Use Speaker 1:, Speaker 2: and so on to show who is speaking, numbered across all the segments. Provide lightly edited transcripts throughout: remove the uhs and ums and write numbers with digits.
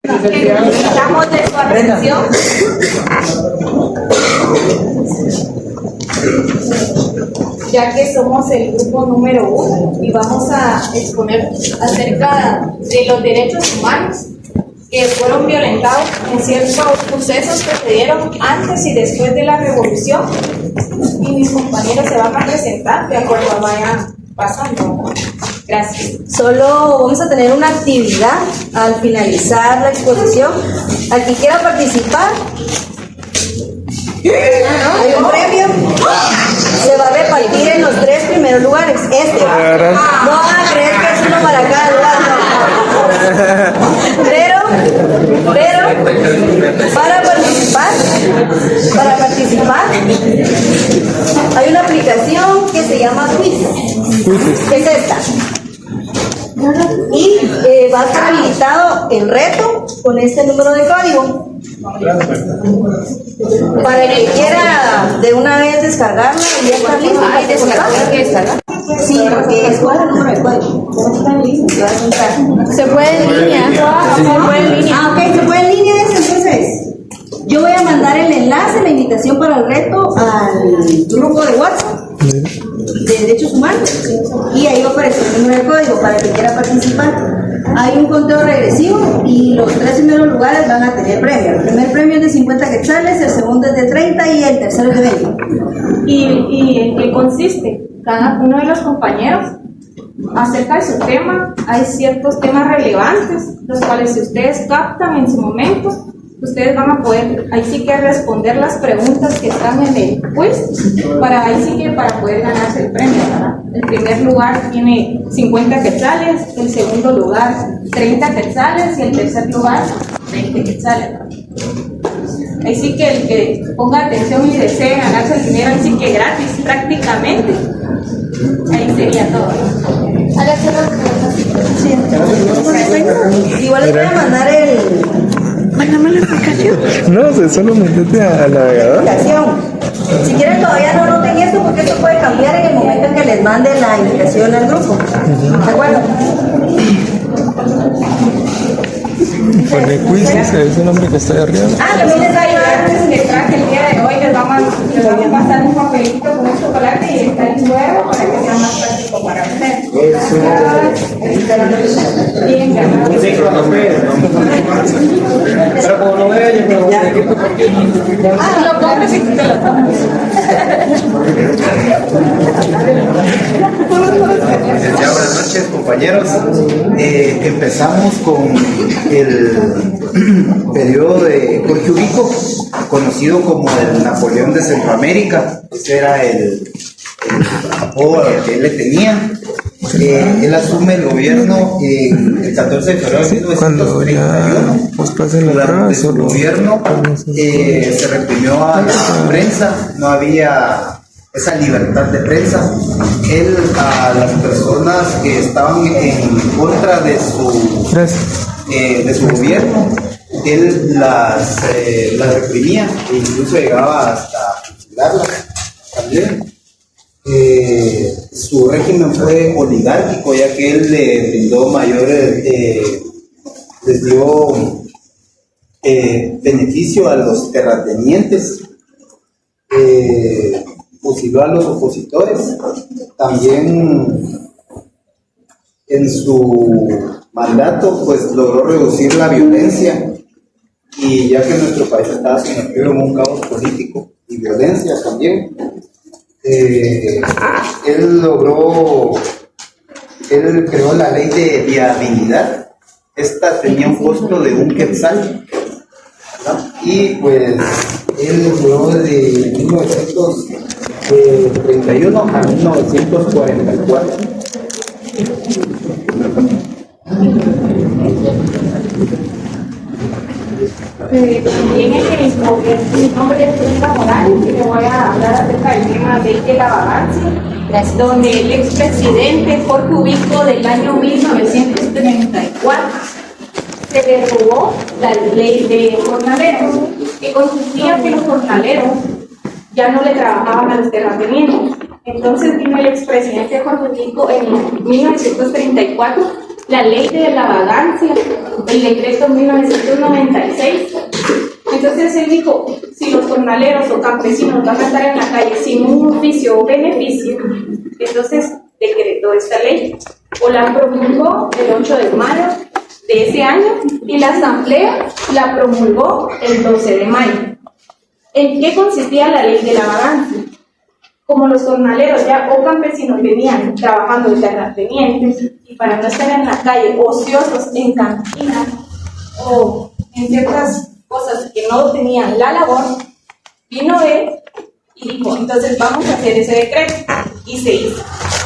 Speaker 1: Necesitamos de su atención. Ya que somos el grupo número 1 y vamos a exponer acerca de los derechos humanos que fueron violentados en ciertos sucesos que se dieron antes y después de la revolución, y mis compañeros se van a presentar de acuerdo a vayan pasando. Gracias.
Speaker 2: Solo vamos a tener una actividad al finalizar la exposición. Al que quiera participar, hay un premio. Se va a repartir en los 3 primeros lugares. No van a creer que es uno para cada lugar. Pero para participar hay una aplicación que se llama Quiz. ¿Qué es esta? Y va a estar habilitado el reto con este número de código. Para el que quiera de una vez descargarla y ya está listo.
Speaker 1: ¿Hay descargar?
Speaker 2: Sí, porque es cuál el número de código.
Speaker 1: Se puede en línea.
Speaker 2: Ah, ok, se puede en línea eso. Entonces, yo voy a mandar el enlace, la invitación para el reto al grupo de WhatsApp de Derechos Humanos y ahí va a aparecer el número de código para el que quiera participar. Hay un conteo regresivo y los 3 primeros lugares van a tener premio. El primer premio es de 50 quetzales, el segundo es de 30 y el tercero es de 20.
Speaker 1: ¿Y en qué consiste? Cada uno de los compañeros acerca de su tema, hay ciertos temas relevantes, los cuales si ustedes captan en su momento, ustedes van a poder, ahí sí que responder las preguntas que están en el quiz, para ahí sí que para poder ganarse el premio, ¿verdad? El primer lugar tiene 50 quetzales, el segundo lugar 30 quetzales y el tercer lugar 20 quetzales, ¿verdad? Ahí sí que el que ponga atención y desee ganarse el dinero, ahí sí que gratis prácticamente, ahí sería todo.
Speaker 2: Igual les voy a mandar
Speaker 3: Mándame la aplicación.
Speaker 4: No, solo metete al navegador.
Speaker 2: Si quieren todavía no noten esto porque esto puede cambiar en el momento en que les mande la invitación al grupo. ¿De acuerdo?
Speaker 4: Pone quiz, ese es el nombre que está ahí arriba.
Speaker 1: También les ayudar que traje el día de hoy, les vamos a pasar un papelito con un chocolate y está el huevo para que sea más práctico para ustedes. Bien, ganado.
Speaker 5: Pero como no veo, yo me voy a decir
Speaker 1: Lo compras y tú te lo tomas.
Speaker 6: Ya, buenas noches, compañeros. Empezamos con el periodo de Jorge Ubico, conocido como el Napoleón de Centroamérica. Ese era el apodo que él le tenía. Él asume el gobierno el 14 de febrero de 1931. Durante su gobierno se reprimió a la prensa, no había esa libertad de prensa. Él a las personas que estaban en contra de su gobierno, él las reprimía e incluso llegaba hasta fusilarlas también. Su régimen fue oligárquico, ya que él le brindó mayores, les dio beneficio a los terratenientes, fusiló a los opositores. También en su mandato pues logró reducir la violencia, y ya que nuestro país estaba sumergido en un caos político y violencia también, él creó la ley de viabilidad. Esta tenía un costo de 1 quetzal, ¿verdad? Y pues él duró de 1931 a 1944.
Speaker 1: También es que mi nombre es Brenda Morales y le voy a hablar acerca del tema de la vagancia, donde el expresidente Jorge Ubico del año 1934 se derogó la ley de jornaleros, que consistía que los jornaleros ya no le trabajaban a los terratenientes. Entonces vino el expresidente Jorge Ubico en 1934 la ley de la vagancia, el decreto 1996. Entonces él dijo, si los jornaleros o campesinos van a estar en la calle sin un oficio o beneficio, entonces decretó esta ley, o la promulgó el 8 de mayo de ese año, y la asamblea la promulgó el 12 de mayo. ¿En qué consistía la ley de la vagancia? Como los jornaleros ya o campesinos venían trabajando de terratenientes, y para no estar en la calle ociosos en cantinas o en ciertas cosas que no tenían la labor, vino él y dijo, entonces vamos a hacer ese decreto, y se hizo.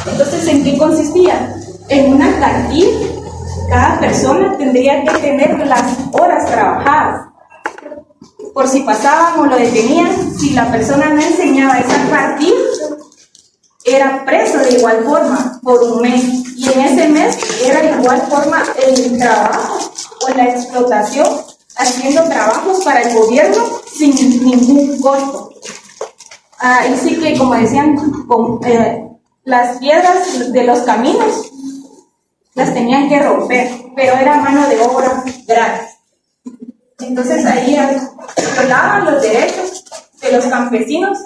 Speaker 1: Entonces, ¿en qué consistía? En una cartilla, cada persona tendría que tener las horas trabajadas, por si pasaban o lo detenían. Si la persona no enseñaba esa cartilla, era preso de igual forma por un mes, y en ese mes era de igual forma el trabajo o la explotación, haciendo trabajos para el gobierno sin ningún costo. Y sí que, como decían, las piedras de los caminos las tenían que romper, pero era mano de obra gratis. Entonces ahí violaban los derechos de los campesinos,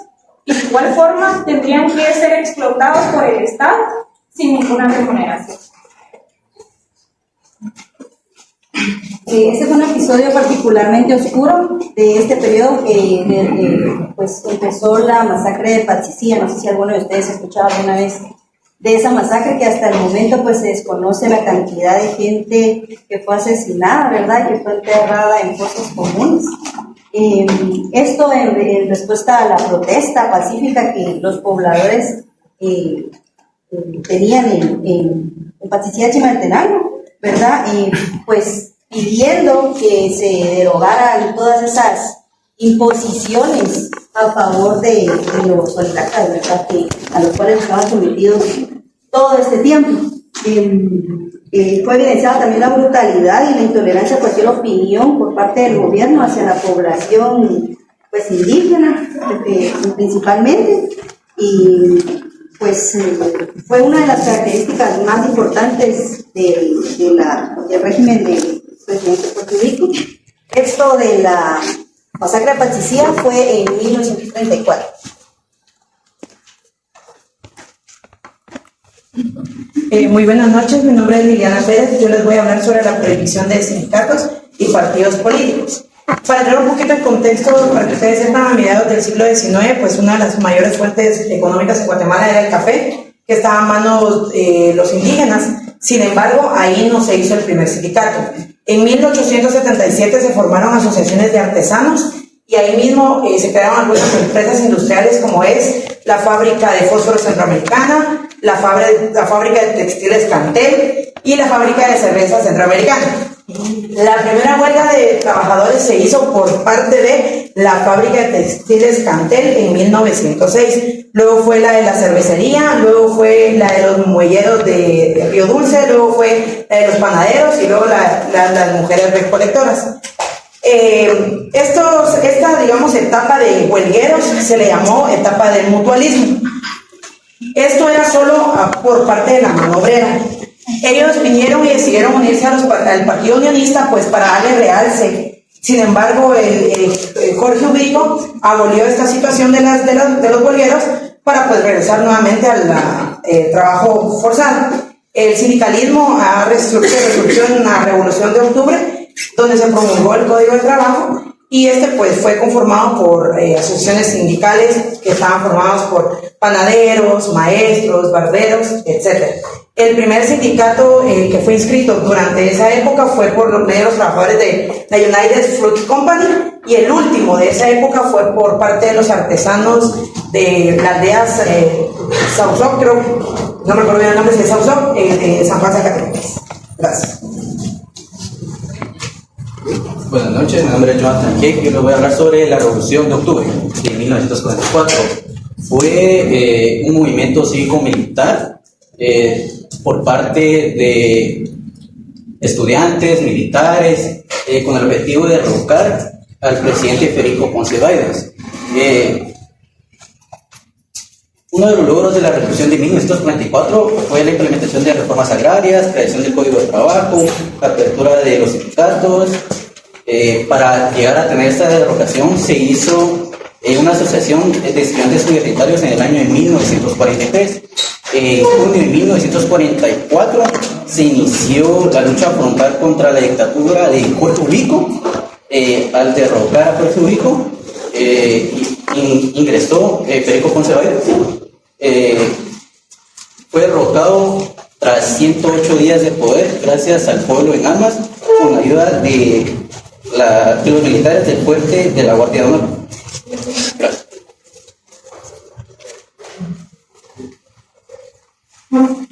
Speaker 1: y de igual forma tendrían que ser explotados por el Estado sin ninguna remuneración.
Speaker 2: Este es un episodio particularmente oscuro de este periodo que pues empezó la masacre de Patsicía. No sé si alguno de ustedes ha escuchado alguna vez de esa masacre, que hasta el momento pues se desconoce la cantidad de gente que fue asesinada, ¿verdad? Que fue enterrada en fosas comunes. Esto en respuesta a la protesta pacífica que los pobladores tenían en Patsicía, Chimaltenango, ¿verdad? Pues pidiendo que se derogaran todas esas imposiciones a favor de los oligarcas, ¿verdad? A los cuales estaban sometidos todo este tiempo. Fue evidenciada también la brutalidad y la intolerancia a cualquier opinión por parte del gobierno hacia la población pues indígena, principalmente, y pues fue una de las características más importantes del régimen del presidente Puerto Rico. Esto de la masacre de Patsicía fue en 1934.
Speaker 7: Muy buenas noches, mi nombre es Liliana Pérez. Yo les voy a hablar sobre la prohibición de sindicatos y partidos políticos. Para entrar un poquito en contexto, para que ustedes sepan, a mediados del siglo XIX, pues una de las mayores fuentes económicas en Guatemala era el café, que estaba a manos de los indígenas. Sin embargo, ahí no se hizo el primer sindicato. En 1877 se formaron asociaciones de artesanos, y ahí mismo se crearon algunas empresas industriales, como es la fábrica de fósforo centroamericana, la fábrica de textiles Cantel y la fábrica de cerveza centroamericana. La primera huelga de trabajadores se hizo por parte de la fábrica de textiles Cantel en 1906. Luego fue la de la cervecería, luego fue la de los muelleros de Río Dulce, luego fue la de los panaderos y luego las mujeres recolectoras. Esta, digamos, etapa de huelgueros se le llamó etapa del mutualismo. Esto era solo por parte de la mano obrera. Ellos vinieron y decidieron unirse al Partido Unionista pues para darle realce. Sin embargo, el Jorge Ubrico abolió esta situación de los huelgueros para pues regresar nuevamente al trabajo forzado. El sindicalismo resurgió en la Revolución de Octubre, donde se promulgó el Código de Trabajo, y pues fue conformado por asociaciones sindicales que estaban formadas por panaderos, maestros, barberos, etc. El primer sindicato que fue inscrito durante esa época fue por los medios trabajadores de la United Fruit Company, y el último de esa época fue por parte de los artesanos de las aldeas Sausop, creo, no me acuerdo bien el nombre, si es Sausop, de San Juan Zacatecas. Gracias.
Speaker 8: Buenas noches, mi nombre es Jonathan Keck. Yo les voy a hablar sobre la Revolución de Octubre de 1944. Fue un movimiento cívico-militar por parte de estudiantes, militares, con el objetivo de derrocar al presidente Federico Ponce Baidens. Uno de los logros de la Revolución de 1934 fue la implementación de reformas agrarias, creación del Código de Trabajo, apertura de los sindicatos. Para llegar a tener esta derogación se hizo una asociación de estudiantes universitarios en el año de 1943. En junio de 1944 se inició la lucha frontal contra la dictadura de Jorge Ubico. Al derrocar a Jorge Ubico, ingresó Perico Ponce Baires. Fue derrocado tras 108 días de poder gracias al pueblo en armas con la ayuda de los militares del fuerte de la Guardia de Honor. Gracias.
Speaker 9: Buenas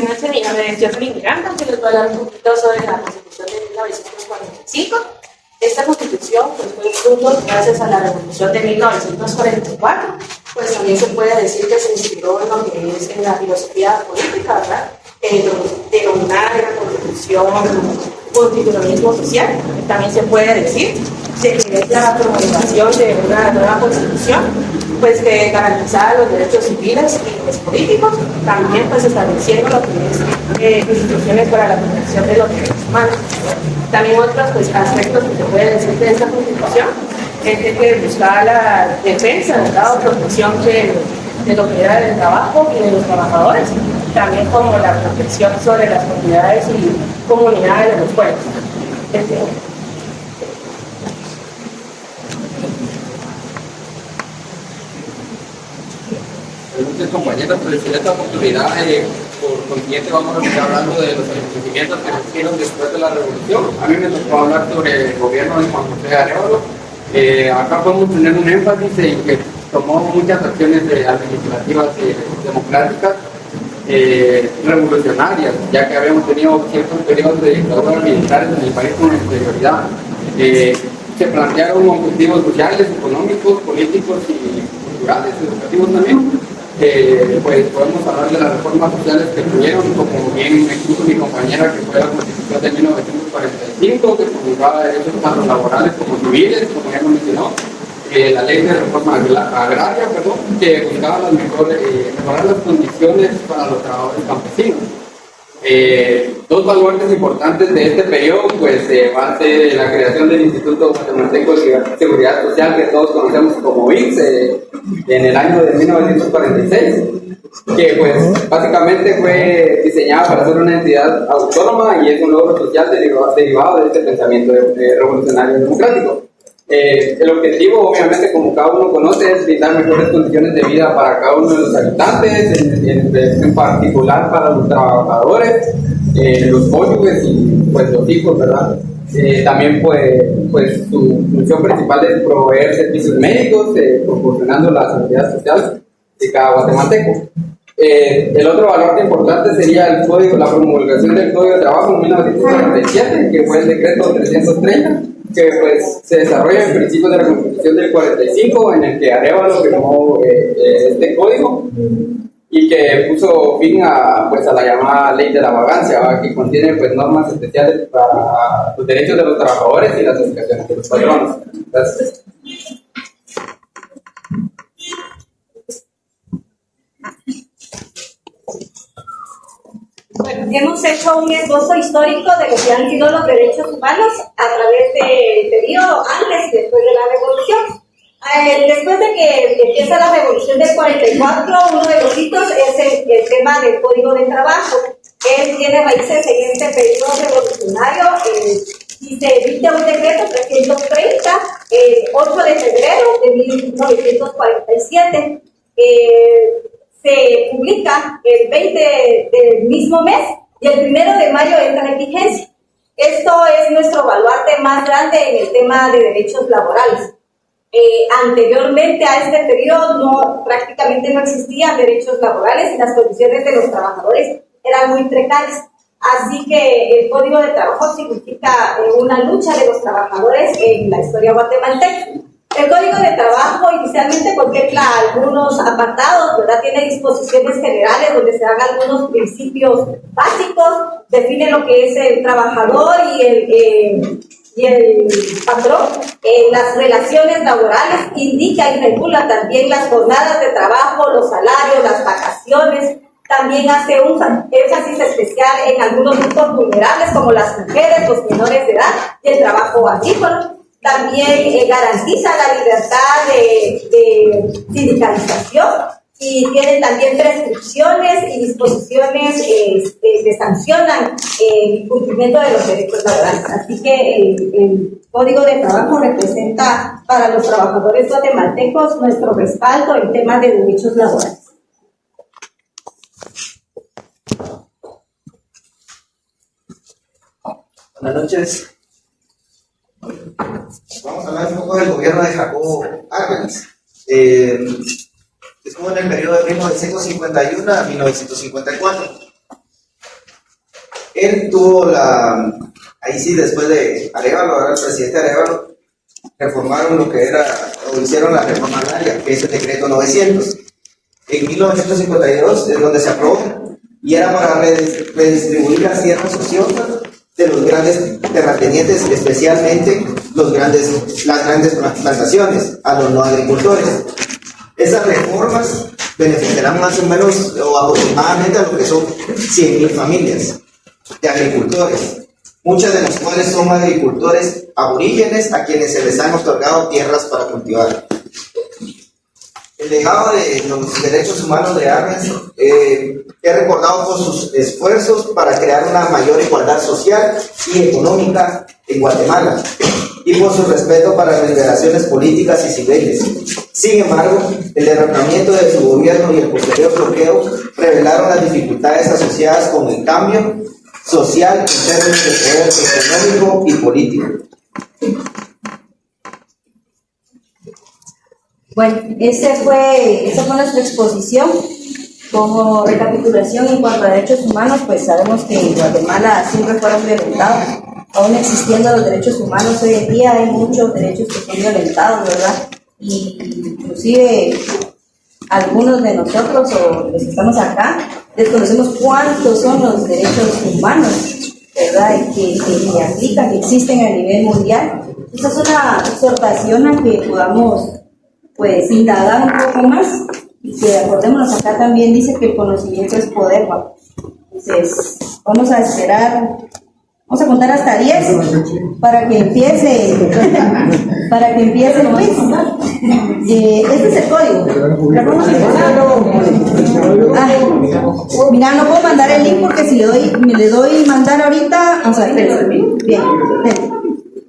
Speaker 9: noches, mi nombre es Jocelyn Miranda, que les voy a hablar un poquito sobre la Constitución de 1945. Esta Constitución pues, fue fruto gracias a la Revolución de 1944, pues también se puede decir que se inspiró en lo que es en la filosofía política, ¿verdad? Denominada la Constitución constitucionalismo social, también se puede decir de que es la promulgación de una nueva Constitución, pues que garantizaba los derechos civiles y los políticos, también pues estableciendo lo que es instituciones para la protección de los derechos humanos. También otros pues, aspectos que se puede decir de esta Constitución es que buscaba la defensa, ¿verdad? O protección de lo que era del trabajo y de los trabajadores, también como la protección sobre las comunidades y comunidades de los pueblos.
Speaker 5: Muchas compañeras, pues en esta oportunidad, por consiguiente, vamos a estar hablando de los acontecimientos que se hicieron después de la revolución. A mí me tocó hablar sobre el gobierno de Juan José Arévalo. Acá podemos tener un énfasis en que tomó muchas acciones administrativas democráticas revolucionarias, ya que habíamos tenido ciertos periodos de dictaduras militares en el país con anterioridad. Se plantearon objetivos sociales, económicos, políticos y culturales, educativos también. Pues podemos hablar de las reformas sociales que tuvieron, como bien expuso mi compañera, que fue la Constitución de 1945, que promulgaba derechos tanto laborales como civiles, como ya lo mencionó. La ley de reforma agraria, que buscaba mejorar las condiciones para los trabajadores campesinos. Dos baluartes importantes de este periodo pues va a ser la creación del Instituto Guatemalteco de Seguridad Social, que todos conocemos como ICS, en el año de 1946, que pues básicamente fue diseñada para ser una entidad autónoma y es un logro social derivado de este pensamiento revolucionario democrático. El objetivo, obviamente, como cada uno conoce, es brindar mejores condiciones de vida para cada uno de los habitantes, en particular para los trabajadores, los cónyuges y pues los hijos, ¿verdad? También pues su función principal es proveer servicios médicos, proporcionando la seguridad social de cada guatemalteco. El otro valor importante sería la promulgación del Código de Trabajo en 1947, que fue el decreto 330, que pues se desarrolla en principios de la Constitución del 45, en el que Arévalo firmó este código y que puso fin a la llamada Ley de la Vagancia, ¿va? Que contiene pues normas especiales para los derechos de los trabajadores y las obligaciones de los patronos. Gracias.
Speaker 2: Bueno, hemos hecho un esbozo histórico de lo que han sido los derechos humanos a través del periodo antes y después de la revolución. Después de que empieza la revolución del 44, uno de los hitos es el tema del Código de Trabajo. Él tiene raíces en este periodo revolucionario y se emite un decreto 330 el 8 de febrero de 1947. Se publica el 20 del mismo mes y el 1 de mayo entra en vigencia. Esto es nuestro baluarte más grande en el tema de derechos laborales. Anteriormente a este periodo prácticamente no existían derechos laborales y las condiciones de los trabajadores eran muy precarias. Así que el Código de Trabajo significa una lucha de los trabajadores en la historia guatemalteca. El Código de Trabajo inicialmente contempla algunos apartados, ¿verdad? Tiene disposiciones generales donde se dan algunos principios básicos, define lo que es el trabajador y y el patrón en las relaciones laborales indica y regula también las jornadas de trabajo, los salarios, las vacaciones. También hace un énfasis especial en algunos grupos vulnerables como las mujeres, los menores de edad y el trabajo agrícola. También garantiza la libertad de sindicalización y tiene también prescripciones y disposiciones que sancionan el incumplimiento de los derechos laborales. Así que el Código de Trabajo representa para los trabajadores guatemaltecos nuestro respaldo en temas de derechos laborales.
Speaker 6: Buenas noches. Vamos a hablar un poco del gobierno de Jacobo Arbenz. Estuvo en el periodo de 1951 a 1954. Él tuvo ahí sí, después de Arévalo, ahora el presidente Arévalo, reformaron lo que era, o hicieron la reforma agraria, que es el decreto 900. En 1952 es donde se aprobó, y era para redistribuir las tierras ociosas de los grandes terratenientes, especialmente las grandes plantaciones, a los no agricultores. Esas reformas beneficiarán más o menos o aproximadamente a lo que son 100.000 familias de agricultores, muchas de las cuales son agricultores aborígenes a quienes se les han otorgado tierras para cultivar. El legado de los derechos humanos de Arbenz es recordado por sus esfuerzos para crear una mayor igualdad social y económica en Guatemala y por su respeto para las liberaciones políticas y civiles. Sin embargo, el derrocamiento de su gobierno y el posterior bloqueo revelaron las dificultades asociadas con el cambio social en términos de poder económico y político.
Speaker 2: Bueno, esa fue nuestra exposición. Como recapitulación en cuanto a derechos humanos, pues sabemos que en Guatemala siempre fueron violentados. Aún existiendo los derechos humanos hoy en día, hay muchos derechos que son violentados, ¿verdad? Y inclusive algunos de nosotros o los que estamos acá desconocemos cuántos son los derechos humanos, ¿verdad? Que aplican, que existen a nivel mundial. Esa es una exhortación a que podamos pues indagar un poco más y que acordémonos, acá también dice que el conocimiento es poder, ¿no? Entonces vamos a esperar, vamos a contar hasta 10 para que empiece el quiz. Este es el código. Mira, no puedo mandar el link porque si le doy mandar ahorita, vamos a ver, bien,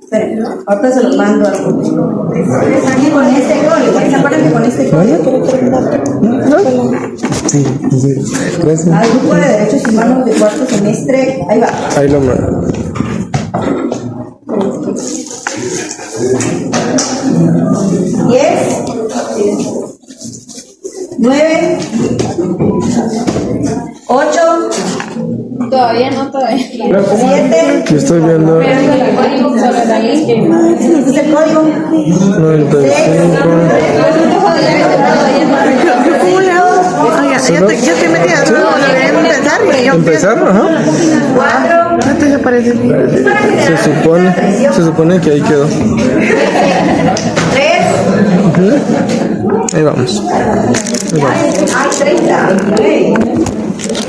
Speaker 2: esperen, ahorita se los mando a aquí con este código. ¿Se acuerdan que con este código?
Speaker 4: Sí, gracias.
Speaker 2: Al grupo de derechos humanos de cuarto semestre, ahí va.
Speaker 4: Ahí lo mando.
Speaker 2: 10, 9, 8,
Speaker 1: Todavía no,
Speaker 2: 7.
Speaker 4: Yo estoy viendo
Speaker 2: Este es el código.
Speaker 4: 95.
Speaker 3: ¿Cómo le hago? Oiga, yo estoy metida, no deberían empezar y yo
Speaker 4: ¿Empezar? Ajá.
Speaker 2: 4.
Speaker 3: no te desaparece.
Speaker 4: Se supone que ahí quedó.
Speaker 2: 3.
Speaker 4: Ahí vamos.
Speaker 2: Hay 30.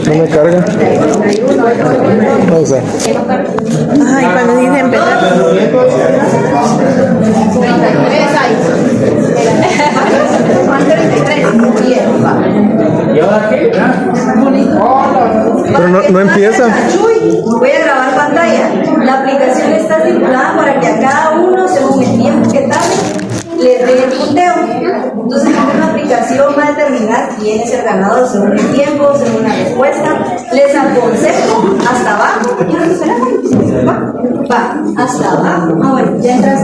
Speaker 4: No me carga. Pausa.
Speaker 3: Ay, cuando dice empezar.
Speaker 2: 33 hay. 33. Bien, va.
Speaker 4: Pero no empieza.
Speaker 2: Voy a grabar pantalla. La aplicación está estipulada para que a cada uno, según el tiempo que tarde, le dé el punteo. Entonces, la aplicación va a determinar quién es el ganador según el tiempo, según la respuesta. Les aconsejo hasta abajo. Va, hasta abajo. Bueno, ya entras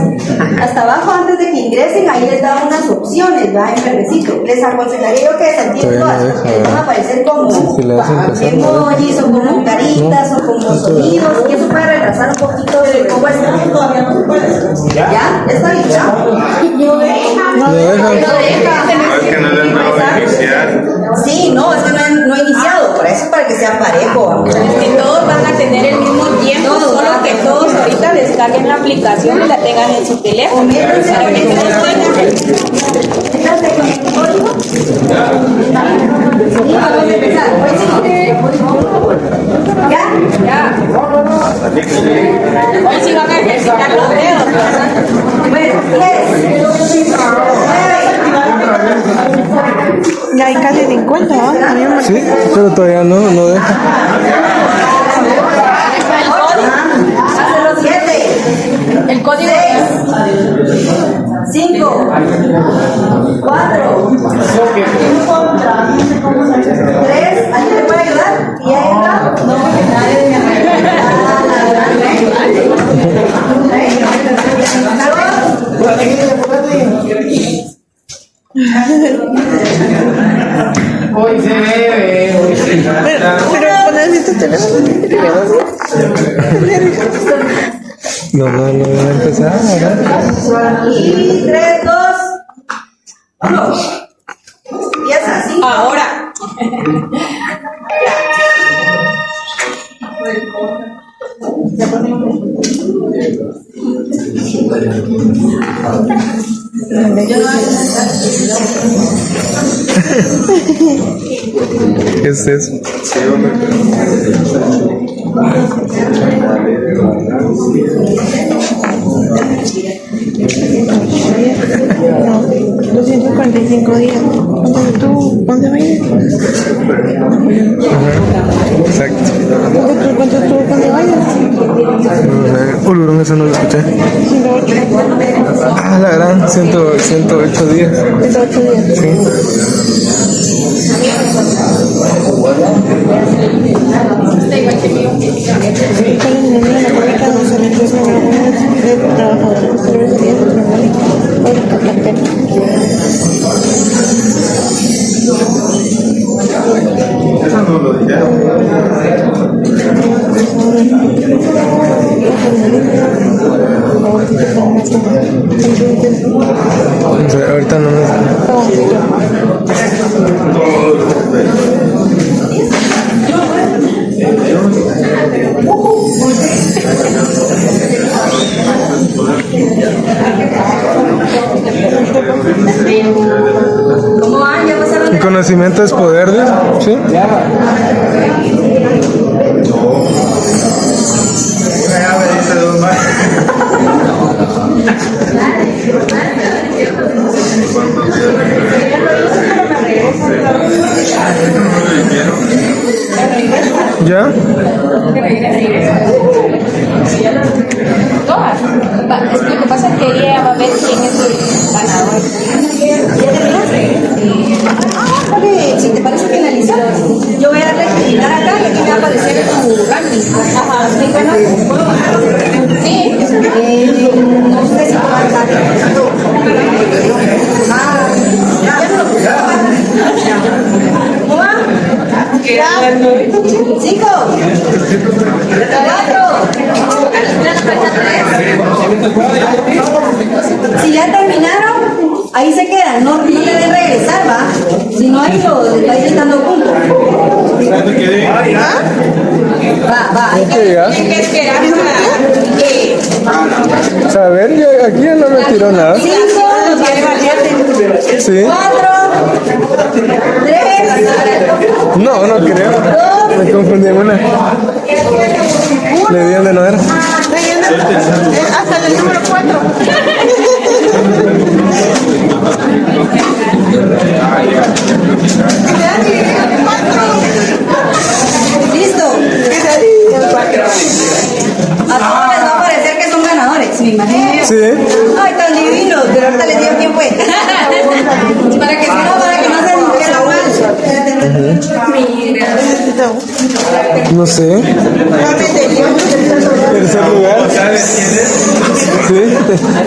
Speaker 2: hasta abajo antes de que ingresen. Ahí les da unas opciones, va en verdecito. Les aconsejaría yo que desactiven todas. Les van a aparecer como emojis o como caritas o como sonidos. Y eso puede retrasar un poquito de respuesta. Todavía no se puede. ¿Ya? ¿Está bien?
Speaker 4: No deja.
Speaker 10: Es que no le han dado a iniciar.
Speaker 2: Sí, no, es que no he iniciado. Por eso, para que sea parejo.
Speaker 1: Que todos van a tener el mismo tiempo, solo que todos ahorita descargan descarguen la aplicación y la tengan en su teléfono. Para que todos puedan.
Speaker 2: ¿Ya?
Speaker 1: Ya. Hoy sí van a ejercitar los dedos.
Speaker 2: Bueno,
Speaker 3: Ya hay casi 50, ¿no? A mí me
Speaker 4: Sí, pero todavía no deja.
Speaker 2: hace los 7.
Speaker 1: El código
Speaker 2: 5, 4, 3, ¿alguien le puede ayudar? ¿Y ahí está? No, nadie me
Speaker 5: Hoy se bebe, hoy se
Speaker 3: Pero pones tu teléfono.
Speaker 4: No voy a empezar, ¿verdad?
Speaker 2: Y 3, 2, 1. Empieza así.
Speaker 1: ahora.
Speaker 4: ¿Qué es eso?
Speaker 3: No, 245 días. ¿Cuánto va a ir?
Speaker 4: Exacto.
Speaker 3: ¿Cuánto estuvo cuando vayas?
Speaker 4: Ulurón, eso no lo escuché.
Speaker 3: 108.
Speaker 4: Ah, la gran, 108 días.
Speaker 3: 108 días.
Speaker 4: Sí. Entonces, ahorita no me...
Speaker 2: ¿Cómo van? ¿Ya pasaron?
Speaker 4: El conocimiento es poder, ¿sí? ¿Ya?
Speaker 1: Todas. Es que lo que pasa es que ella va a ver quién es el ganador.
Speaker 2: Porque si te parece finalizar, yo voy a darle a terminar acá y aquí me va a aparecer tu ranking. Ajá, ¿sí, bueno?
Speaker 1: Sí.
Speaker 2: No sé si va a estar. Ya no lo puse. ¿Cómo va? 5, 4. Si ya terminaron, ahí se quedan, no deben regresar, ¿va? Si no, ahí lo estáis dando puntos. Va,
Speaker 4: Hay que llegar.
Speaker 1: Hay que esperar para
Speaker 4: Saber, aquí ya no me tiró nada.
Speaker 2: 5,
Speaker 4: Sí.
Speaker 2: 4, 3,
Speaker 4: No, no creo. Me confundí en una. Le di donde no era.
Speaker 3: Hasta el número 4.
Speaker 2: listo. A todos les va a parecer que son ganadores, me imagino.
Speaker 4: Sí.
Speaker 2: Ay, tan divinos, pero ahorita les digo quién fue. para que no se sintieran mal.
Speaker 4: No sé. Tercer lugar. Sí.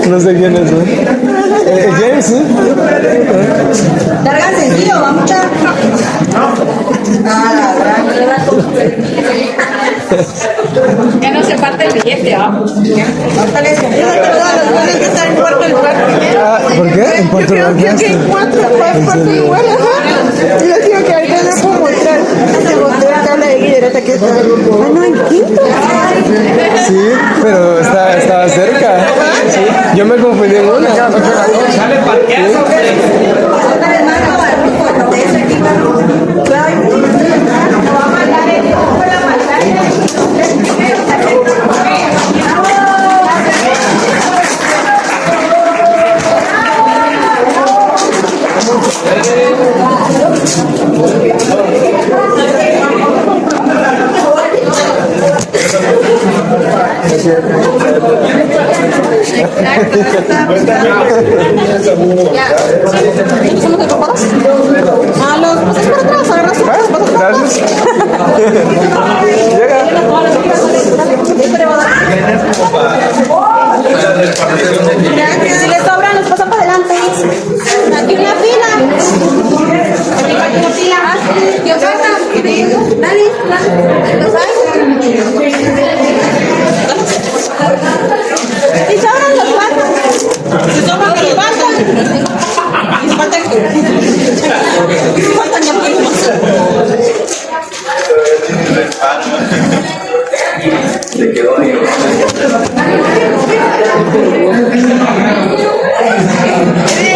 Speaker 4: No sé quién es. James, sí.
Speaker 2: Largan sencillo, vamos a.
Speaker 1: ya no se parte el billete, ¿va?
Speaker 2: Ahorita les
Speaker 3: Tiene que estar en cuarto lugar.
Speaker 4: Ah, ¿por qué? En cuarto
Speaker 3: Creo
Speaker 4: lugar.
Speaker 3: que en cuarto lugar, ajá. Y les digo que ahorita no puedo mostrar. Se mostró la tabla de líderes. Fíjate que ah, no, en quinto.
Speaker 4: Sí, pero estaba cerca. Sí, yo me confundí en una.
Speaker 5: Sale parqueazo,
Speaker 3: ¿Somos de papadas? Ah, los pasas por atrás, agarras
Speaker 4: Gracias. Llega.
Speaker 3: Si les sobran, los pasan para adelante. Aquí una fila. Aquí una fila. ¿Qué falta? Dale, ¿los hay? Si sobran, los pasan. Si sobran, los pasan. Y faltan ya poco más.
Speaker 10: Se quedó ahí.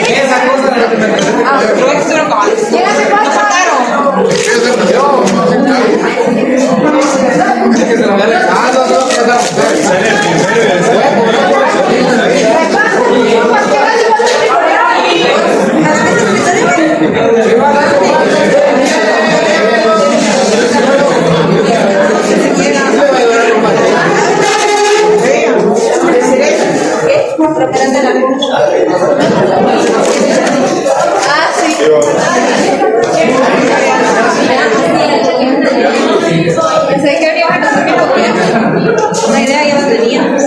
Speaker 5: Esa cosa de lo que me
Speaker 2: La idea ya la teníamos.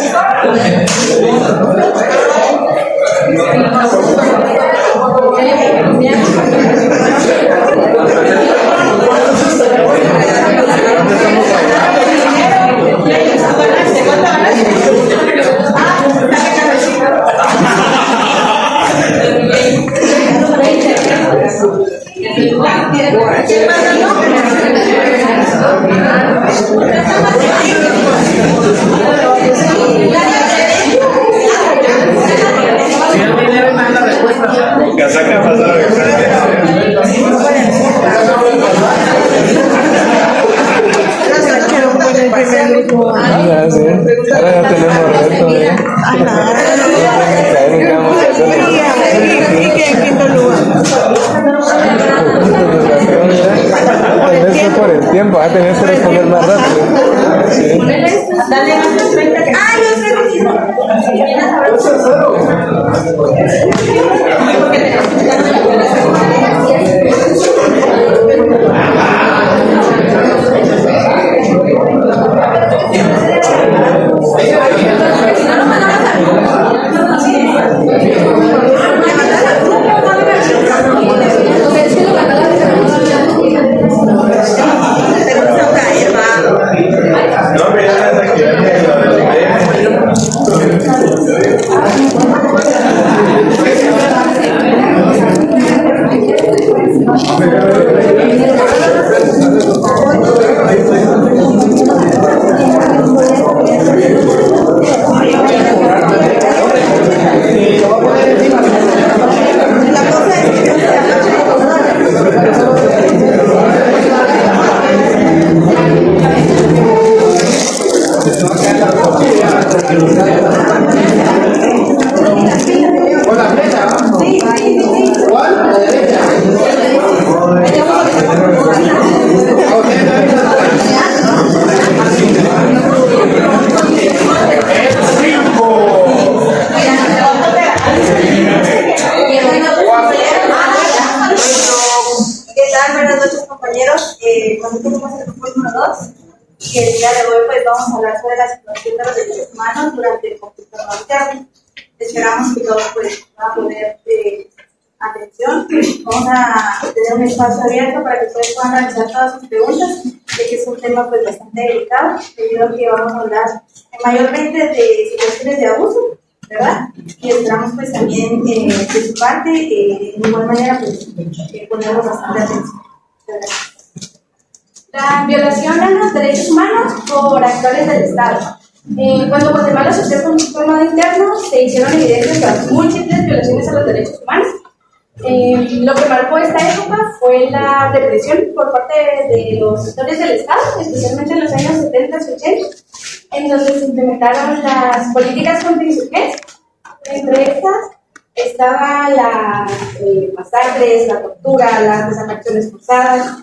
Speaker 4: Ya, sí. Ahora ya tenemos reto,
Speaker 3: ¿Y qué en quinto lugar?
Speaker 4: Por el tiempo, tenés que responder más rápido. Sí.
Speaker 2: Dale más 30. ¡Ay, que el día de hoy pues vamos a hablar sobre la situación de los derechos humanos durante el conflicto interno. Esperamos que todos pues van a poner atención. Vamos a tener un espacio abierto para que ustedes puedan realizar todas sus preguntas, ya que es un tema pues bastante delicado, debido a que vamos a hablar mayormente de situaciones de abuso, ¿verdad? Y esperamos pues también de su parte, de igual manera pues ponernos bastante atención. Gracias.
Speaker 1: La violación a los derechos humanos por actores del Estado. Cuando Guatemala sufrió con un problema interno, se hicieron evidentes las múltiples violaciones a los derechos humanos. Lo que marcó esta época fue la represión por parte de los actores del Estado, especialmente en los años 70 y 80, en donde se implementaron las políticas contra insurgencia. Entre estas estaban las masacres, la tortura, las desapariciones forzadas,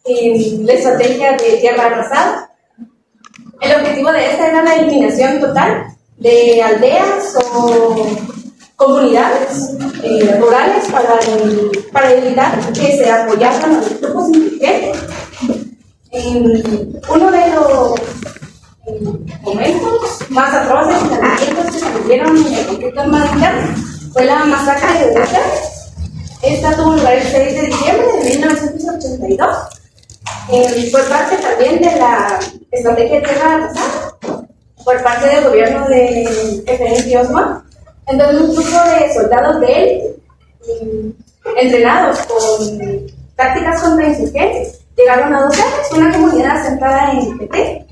Speaker 1: la estrategia de tierra arrasada. El objetivo de esta era la eliminación total de aldeas o comunidades rurales para evitar que se apoyaran a los grupos insurgentes. Uno de los momentos más atroces y sangrientos que se vivieron en el conflicto armado interno fue la masacre de Hueca. Esta tuvo lugar el 6 de diciembre de 1982. Por parte también de la estrategia de tierra arrasada, por parte del gobierno de Efraín Osma, en donde un grupo de soldados de élite, entrenados con tácticas contra insurgentes, llegaron a 2 años, una comunidad asentada en PT,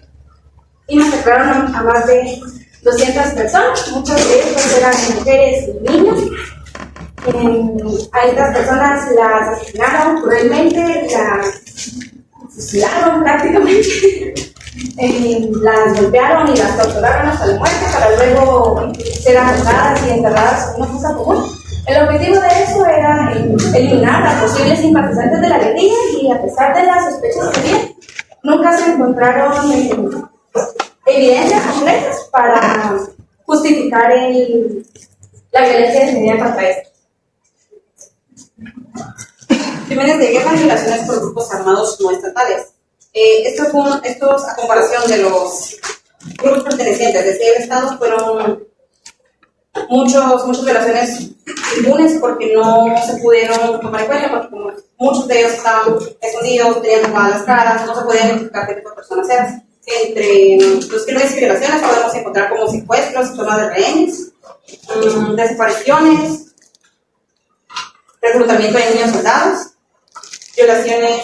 Speaker 1: y masacraron a más de 200 personas, muchos de ellos eran mujeres y niños. A estas personas las asesinaron cruelmente, las fusilaron prácticamente, las golpearon y las torturaron hasta la muerte para luego ser arrestadas y enterradas en una fosa común. El objetivo de eso era eliminar a posibles simpatizantes de la guerrilla y, a pesar de las sospechas que había, nunca se encontraron evidencias concretas para justificar la violencia decidida contra esto.
Speaker 2: Crímenes de guerra y violaciones por grupos armados no estatales. Estos, a comparación de los grupos pertenecientes de ese Estado, fueron muchas violaciones impunes porque no se pudieron tomar en cuenta, porque como muchos de ellos estaban escondidos, tenían tomadas las caras, no se podían identificar qué tipo de personas eran. Entre los crímenes y violaciones podemos encontrar como secuestros, toma de rehenes, desapariciones, reclutamiento de niños soldados, violaciones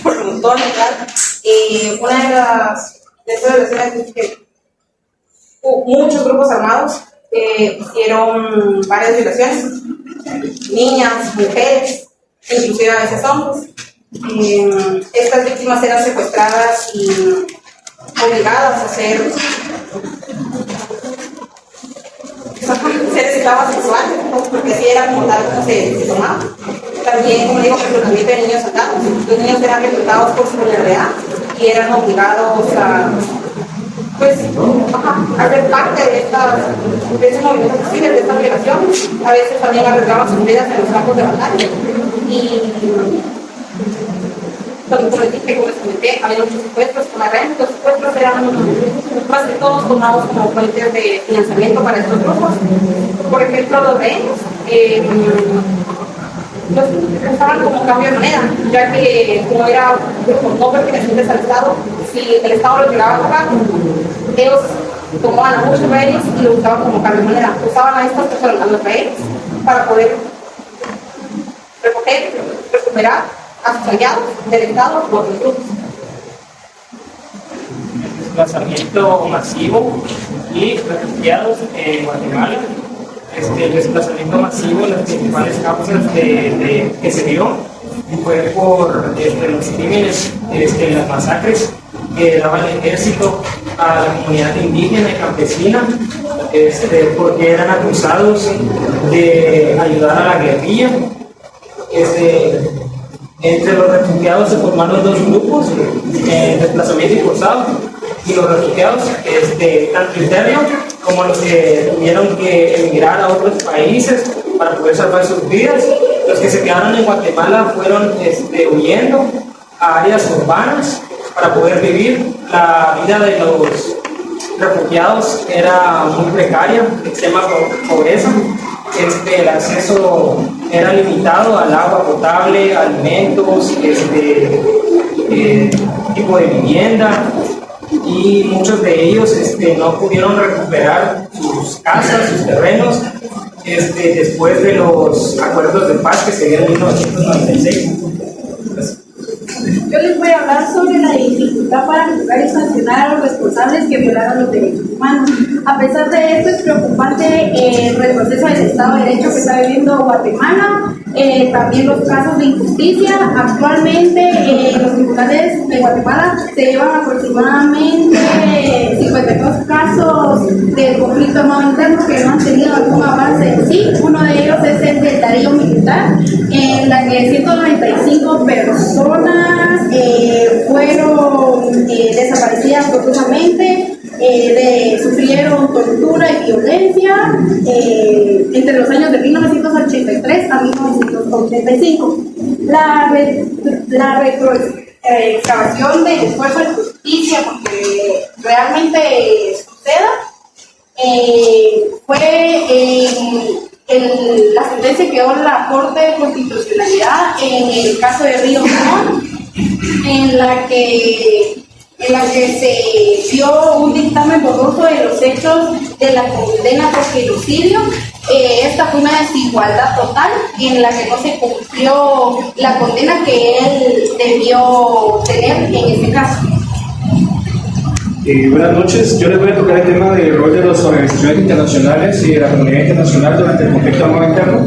Speaker 2: por montón, ¿verdad? Una de estas violaciones es que muchos grupos armados hicieron varias violaciones, niñas, mujeres, inclusive a veces hombres. Estas víctimas eran secuestradas y obligadas a ser esclavas sexuales, porque así era como tal como se tomaba. También, como digo, reclutamiento de niños soldados. Los niños eran reclutados por solidaridad y eran obligados a ser parte de ese movimiento civil, de esta violación. A veces también arreglaban sus vidas en los campos de batalla. Y como les comenté, había muchos secuestros con la red. Los secuestros eran más que todos tomados como fuentes de financiamiento para estos grupos. Por ejemplo, los rehenes los usaban como cambio de moneda, ya que como era grupos no pertenecientes al Estado, si el Estado los llegaba a pagar, ellos tomaban a muchos rehenes y lo usaban como cambio de moneda. Usaban a estas personas, a los rehenes, para poder recuperar a sus aliados del Estado u otros grupos.
Speaker 11: Desplazamiento masivo y refugiados en Guatemala. El desplazamiento masivo, las principales causas que se dio fue por los crímenes, las masacres que daba el ejército a la comunidad indígena y campesina, porque eran acusados de ayudar a la guerrilla. Entre los refugiados se formaron 2 grupos, desplazamiento y forzado, y los refugiados, tanto internos como los que tuvieron que emigrar a otros países para poder salvar sus vidas. Los que se quedaron en Guatemala fueron huyendo a áreas urbanas para poder vivir. La vida de los refugiados era muy precaria, extrema pobreza. El acceso era limitado al agua potable, alimentos, tipo de vivienda, y muchos de ellos no pudieron recuperar sus casas, sus terrenos, después de los acuerdos de paz que se dieron en 1996.
Speaker 2: Yo les voy a hablar sobre la dificultad para juzgar y sancionar a los responsables que violaron los derechos humanos. A pesar de esto, es preocupante el retroceso del Estado de Derecho que está viviendo Guatemala, también los casos de injusticia. Actualmente, los tribunales de Guatemala se llevan aproximadamente 52 casos de conflicto armado interno que no han tenido algún avance en sí. Uno de ellos es el del Darío Militar, en la que 195 personas fueron desaparecidas forzosamente, sufrieron tortura y violencia entre los años de 1983 a 1985. La retroexcavación del esfuerzo de justicia, porque realmente suceda, fue la sentencia que dio la Corte de Constitucionalidad en el caso de Río Montt, en la que se dio un dictamen borroso de los hechos de la condena por genocidio. Esta fue una desigualdad total en la que no se cumplió la condena que él debió tener en este caso.
Speaker 12: Buenas noches, yo les voy a tocar el tema del rol de las organizaciones internacionales y de la comunidad internacional durante el conflicto armado interno.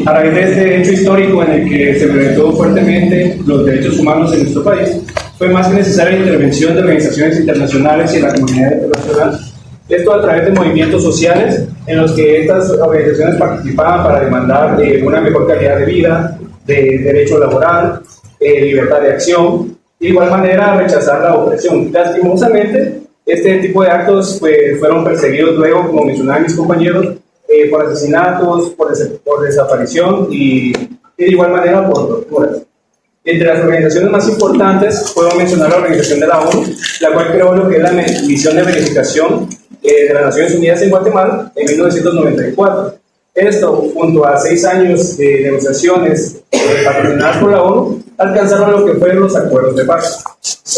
Speaker 12: A raíz de este hecho histórico en el que se violentó fuertemente los derechos humanos en nuestro país, fue más que necesaria la intervención de organizaciones internacionales y de la comunidad internacional. Esto a través de movimientos sociales en los que estas organizaciones participaban para demandar una mejor calidad de vida, de derecho laboral, libertad de acción. De igual manera, rechazar la opresión. Lastimosamente, este tipo de actos fueron perseguidos luego, como mencionaban mis compañeros, por asesinatos, por desaparición y de igual manera por torturas. Entre las organizaciones más importantes, puedo mencionar la Organización de la ONU, la cual creó lo que es la Misión de Verificación de las Naciones Unidas en Guatemala en 1994. Esto, junto a 6 años de negociaciones patrocinadas por la ONU, alcanzaron lo que fueron los acuerdos de paz.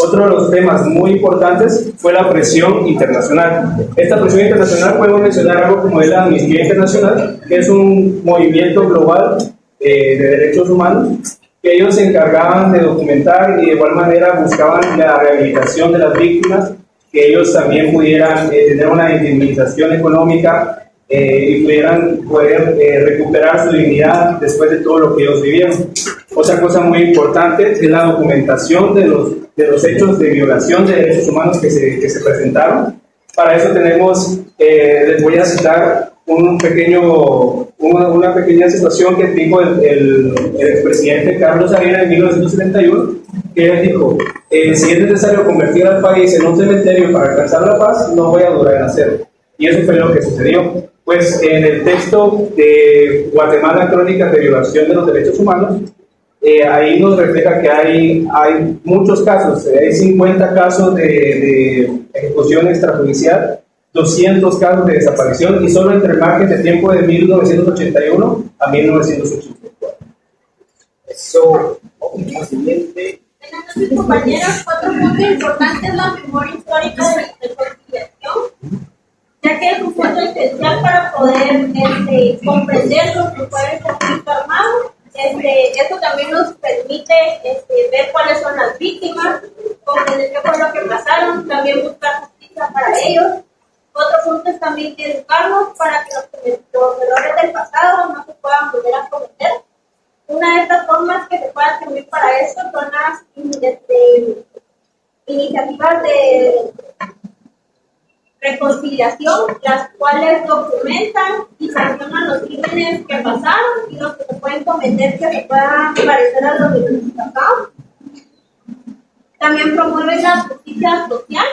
Speaker 12: Otro de los temas muy importantes fue la presión internacional. Esta presión internacional podemos mencionar algo como es la Amnistía Internacional, que es un movimiento global de derechos humanos, que ellos se encargaban de documentar y de igual manera buscaban la rehabilitación de las víctimas, que ellos también pudieran tener una indemnización económica y pudieran recuperar su dignidad después de todo lo que ellos vivieron. Otra cosa muy importante es la documentación de los hechos de violación de derechos humanos que se presentaron. Para eso tenemos, les voy a citar una pequeña situación que dijo el expresidente Carlos Arias en 1971, que él dijo, si es necesario convertir al país en un cementerio para alcanzar la paz, no voy a dudar en hacerlo. Y eso fue lo que sucedió. Pues en el texto de Guatemala Crónicas de Violación de los Derechos Humanos, ahí nos refleja que hay muchos casos, hay 50 casos de ejecución extrajudicial, 200 casos de desaparición y solo entre el margen de tiempo de 1981 a 1984. Eso, siguiente.
Speaker 3: Buenas noches, compañeros. Otro punto importante es la memoria histórica de la reconciliación, ya que es un punto esencial para poder comprender lo que fue el conflicto armado. Esto también nos permite ver cuáles son las víctimas, comprender qué fue lo que pasaron, también buscar justicia para ellos. Otro punto es también educarnos para que los errores del pasado no se puedan volver a cometer. Una de estas formas que se puedan servir para esto son las iniciativas de reconciliación, las cuales documentan y sancionan los crímenes que pasaron y los que se pueden cometer que se puedan parecer a los de los pasados. También promueven la justicia social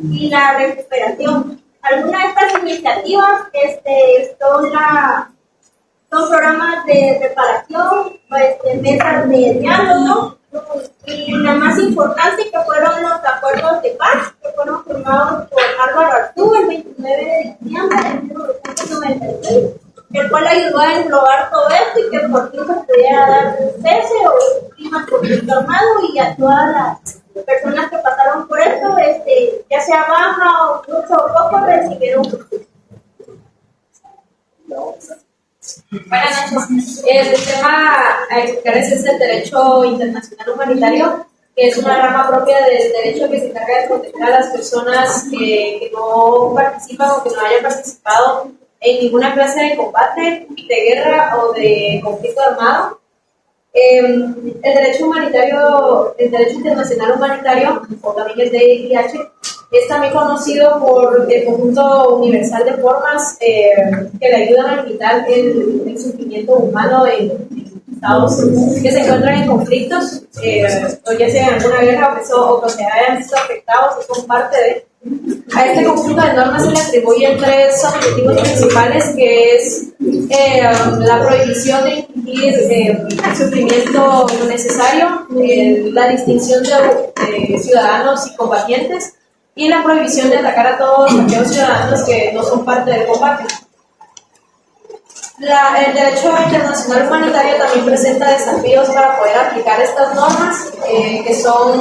Speaker 3: y la recuperación. Algunas de estas iniciativas son programas de preparación, mesas de diálogo, y la más importante que fueron los acuerdos de paz que fueron firmados por Álvaro Artú el 29 de diciembre de 1996, el cual ayudó a englobar todo esto y que por fin se pudiera dar un cese o un clima de conflicto armado y a todas las personas que pasaron por esto, ya sea baja o mucho o poco, recibieron justicia. Buenas noches. El tema a explicar es el derecho internacional humanitario, que es una rama propia del derecho que se encarga de proteger a las personas que no participan o que no hayan participado en ninguna clase de combate, de guerra o de conflicto armado. El derecho humanitario, el derecho internacional humanitario, o también el DIH, es también conocido por el conjunto universal de formas que le ayudan a limitar el sufrimiento humano en estados que se encuentran en conflictos, o ya sea en alguna guerra o que se hayan sido afectados o son parte de. A este conjunto de normas se le atribuyen tres objetivos principales, que es la prohibición de infligir sufrimiento innecesario, la distinción de ciudadanos y combatientes, y la prohibición de atacar a todos aquellos ciudadanos que no son parte del combate. El derecho internacional humanitario también presenta desafíos para poder aplicar estas normas, que son,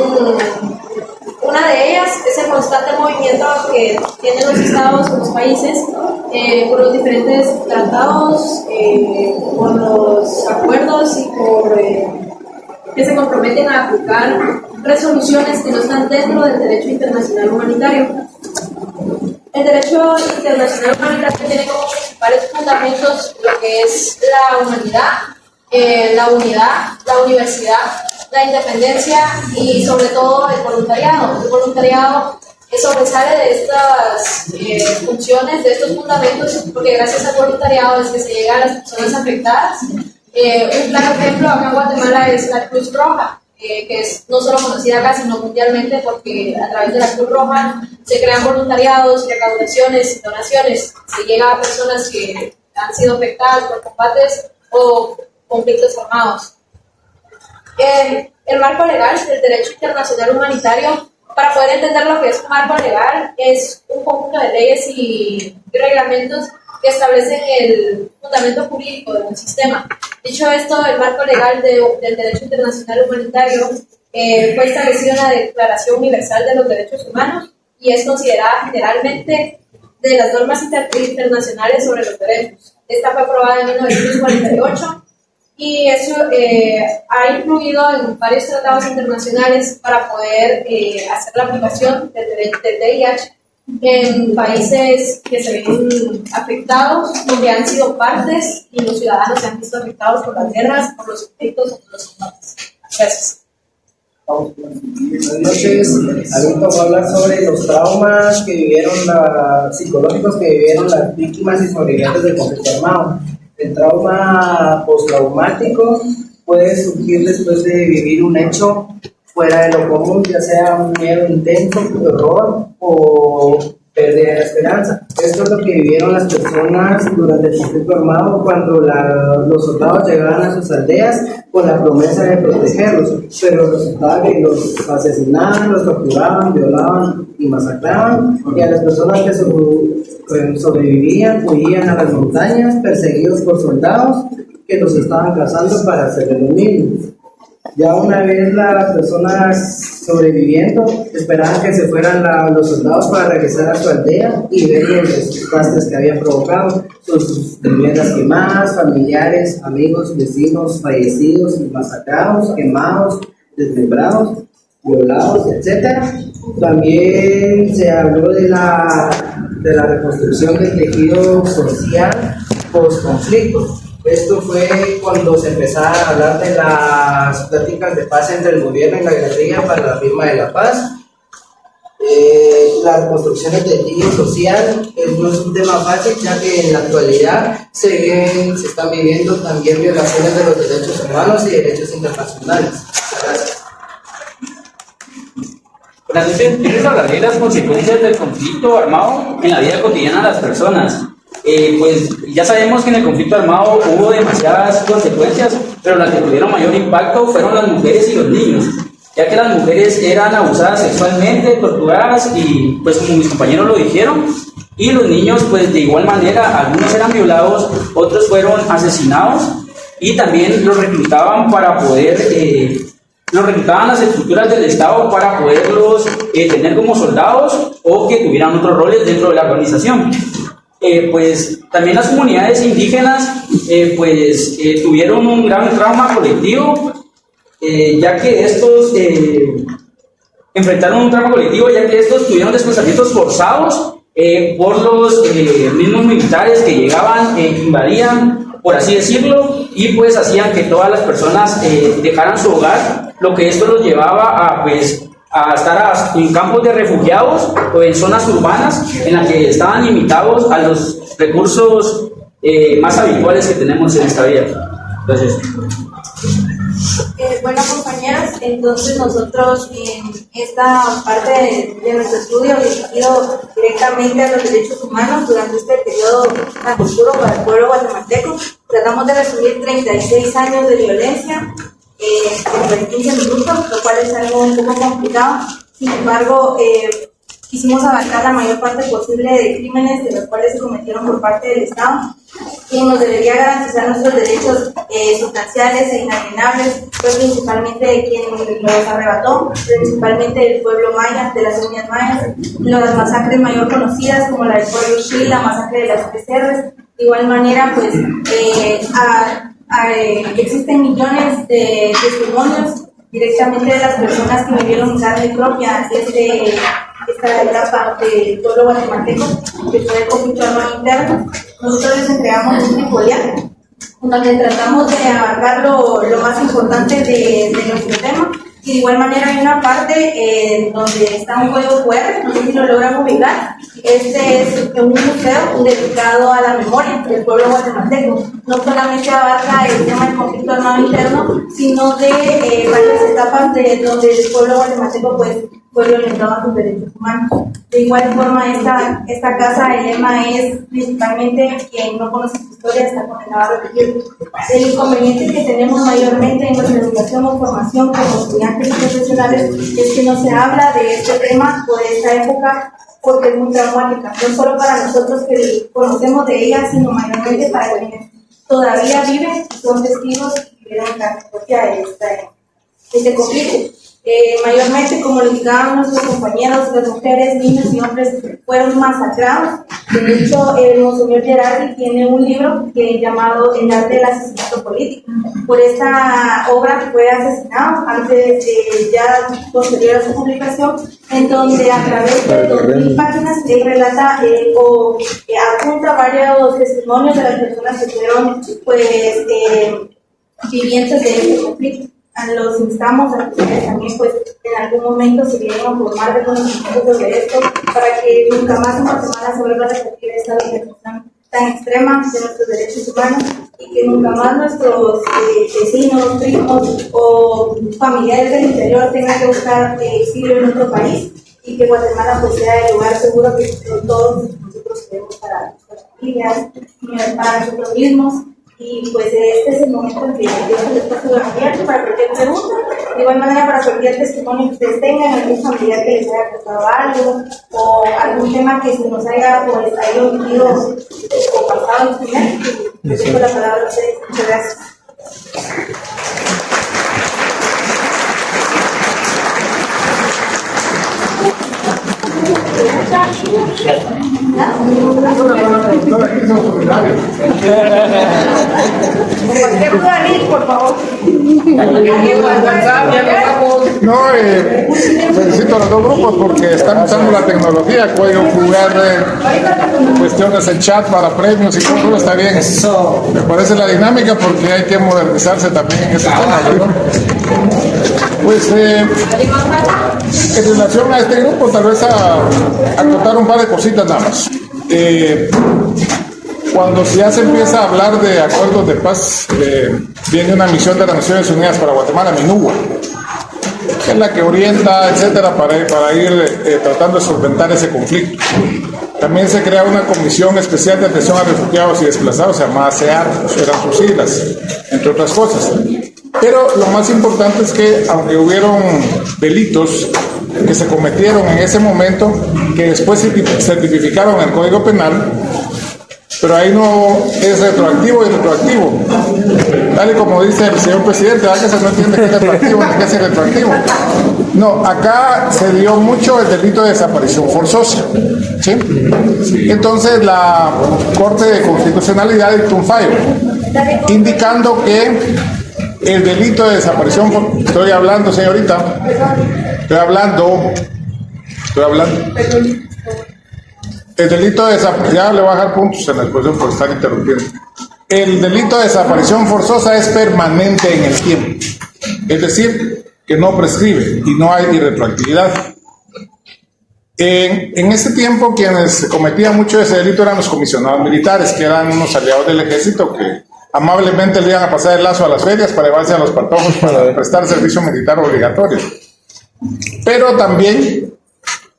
Speaker 3: una de ellas es el constante movimiento que tienen los estados o los países por los diferentes tratados, por los acuerdos y por que se comprometen a aplicar resoluciones que no están dentro del derecho internacional humanitario. El derecho internacional humanitario tiene como principales fundamentos lo que es la humanidad, la unidad, la universidad, la independencia y sobre todo el voluntariado. El voluntariado sobresale de estas funciones, de estos fundamentos, porque gracias al voluntariado es que se llega a las personas afectadas. Un claro ejemplo acá en Guatemala es la Cruz Roja, que es no solo conocida acá, sino mundialmente, porque a través de la Cruz Roja se crean voluntariados, recaudaciones y donaciones. Se llega a personas que han sido afectadas por combates o conflictos armados. El marco legal del derecho internacional humanitario, para poder entender lo que es un marco legal, es un conjunto de leyes y reglamentos que establecen el fundamento jurídico de un sistema. Dicho esto, el marco legal del derecho internacional humanitario fue establecido en la Declaración Universal de los Derechos Humanos y es considerada generalmente de las normas internacionales sobre los derechos. Esta fue aprobada en 1948 y eso ha influido en varios tratados internacionales para poder hacer la aplicación del DIH en países que se ven afectados, donde han sido partes y los ciudadanos se han visto afectados por las guerras, por los conflictos o por los combates. Gracias.
Speaker 13: Buenas noches. A mí me tocó hablar sobre los traumas que vivieron, psicológicos que vivieron las víctimas y sobrevivientes del conflicto armado. El trauma postraumático puede surgir después de vivir un hecho fuera de lo común, ya sea un miedo intenso, terror o pérdida de esperanza. Esto es lo que vivieron las personas durante el conflicto armado cuando los soldados llegaban a sus aldeas con la promesa de protegerlos, pero resultaba que los asesinaban, los torturaban, violaban y masacraban, y a las personas que sobrevivían huían a las montañas perseguidos por soldados que los estaban cazando para hacerle lo mismo. Ya una vez las personas sobreviviendo esperaban que se fueran los soldados para regresar a su aldea y ver los desastres que habían provocado, sus viviendas quemadas, familiares, amigos, vecinos fallecidos y masacrados, quemados, desmembrados, violados, etc. También se habló de la reconstrucción del tejido social post-conflicto. Esto fue cuando se empezaron a hablar de las pláticas de paz entre el gobierno y la guerrilla para la firma de la paz. La reconstrucción del tejido social no es un tema fácil, ya que en la actualidad se están viviendo también violaciones de los derechos humanos y derechos internacionales. Gracias.
Speaker 14: Buenas noches. ¿Quieres hablar de las consecuencias del conflicto armado en la vida cotidiana de las personas? Pues ya sabemos que en el conflicto armado hubo demasiadas consecuencias, pero las que tuvieron mayor impacto fueron las mujeres y los niños, ya que las mujeres eran abusadas sexualmente, torturadas y pues como mis compañeros lo dijeron, y los niños pues de igual manera, algunos eran violados, otros fueron asesinados y también los reclutaban para poder, los reclutaban las estructuras del Estado para poderlos tener como soldados o que tuvieran otros roles dentro de la organización. pues también las comunidades indígenas tuvieron un gran trauma colectivo, ya que estos enfrentaron un trauma colectivo, ya que estos tuvieron desplazamientos forzados por los mismos militares que llegaban, invadían, por así decirlo, y pues hacían que todas las personas dejaran su hogar, lo que esto los llevaba a estar en campos de refugiados o en zonas urbanas en las que estaban limitados a los recursos más habituales que tenemos en esta vida. Entonces,
Speaker 2: bueno, compañeras, entonces nosotros en esta parte de nuestro estudio dirigido directamente a los derechos humanos durante este periodo tan oscuro para el pueblo guatemalteco, tratamos de resumir 36 años de violencia en 15 minutos, lo cual es algo un poco complicado. Sin embargo, quisimos abarcar la mayor parte posible de crímenes de los cuales se cometieron por parte del Estado, y nos debería garantizar nuestros derechos sustanciales e inalienables, pues principalmente de quien los arrebató, principalmente del pueblo maya, de las etnias mayas, las masacres mayor conocidas como la del pueblo Xil, la masacre de las Pecerres. De igual manera, pues existen millones de testimonios directamente de las personas que vivieron en carne propia esta etapa del pueblo guatemalteco, que fue el conflicto armado interno. Nosotros les entregamos un tutorial donde tratamos de abarcar lo más importante de nuestro tema, y de igual manera hay una parte donde está un código QR, no sé si lo logran ubicar. Este es un museo dedicado a la memoria del pueblo guatemalteco. No solamente abarca el tema del conflicto armado interno, sino de varias etapas de donde el pueblo guatemalteco pues fue violentado a sus derechos humanos. De igual forma, esta casa, el lema es principalmente: quien no conoce su historia está condenado a repetir. El inconveniente que tenemos mayormente en nuestra educación o formación como estudiantes y profesionales es que no se habla de este tema o de esta época, porque es muy traumática, no solo para nosotros que conocemos de ella, sino mayormente para quienes todavía viven y son testigos y vivieron en carne propia de este conflicto. Mayormente, como lo indicaban nuestros compañeros, las mujeres, niños y hombres fueron masacrados. De hecho, el Monseñor Gerardi tiene un libro llamado El arte del asesinato político. Por esta obra fue asesinado antes ya posterior a su publicación, en donde a través de 2000 páginas él relata o apunta varios testimonios de las personas que fueron vivientes de este conflicto. Los instamos a que ustedes también pues en algún momento se vienen a formar de conocimientos sobre esto, para que nunca más en Guatemala se vuelva a repetir esta violación tan extrema de nuestros derechos humanos, y que nunca más nuestros vecinos, primos o familiares del interior tengan que buscar exilio en otro país, y que Guatemala pues sea el lugar seguro que todos nosotros queremos para nuestras familias y para nosotros mismos. Y pues este es el momento en que yo el espacio abierto para cualquier pregunta, de igual manera para cualquier testimonio que ustedes tengan, algún familiar que les haya costado algo, o algún tema que se nos haya omitido o pasado en primer. Les dejo la palabra a ustedes. Muchas gracias. Por favor.
Speaker 15: No, felicito a los dos grupos porque están usando la tecnología, código QR, cuestiones en chat para premios y todo está bien. Me parece la dinámica porque hay que modernizarse también en ese tema, ¿verdad? Pues en relación a este grupo, tal vez a contar un par de cositas nada más. Cuando ya se empieza a hablar de acuerdos de paz, viene una misión de las Naciones Unidas para Guatemala, MINUGUA, que es la que orienta, etcétera, para ir tratando de solventar ese conflicto. También se crea una comisión especial de atención a refugiados y desplazados, llamada CEAR, eran sus siglas, entre otras cosas. Pero lo más importante es que, aunque hubieron delitos que se cometieron en ese momento, que después se tipificaron en el Código Penal, pero ahí no es retroactivo y retroactivo. tal y como dice el señor presidente, a veces no entiende qué es retroactivo ni qué es irretroactivo. No, acá se dio mucho el delito de desaparición forzosa, ¿sí? Entonces la Corte de Constitucionalidad dictó un fallo indicando que el delito de desaparición, estoy hablando, señorita, estoy hablando, el delito de desaparición, ya le voy a dejar puntos en la exposición por estar interrumpiendo. El delito de desaparición forzosa es permanente en el tiempo, es decir, que no prescribe y no hay irretroactividad. En ese tiempo quienes cometían mucho ese delito eran los comisionados militares, que eran unos aliados del ejército que amablemente le iban a pasar el lazo a las ferias para llevarse a los patojos para prestar servicio militar obligatorio. Pero también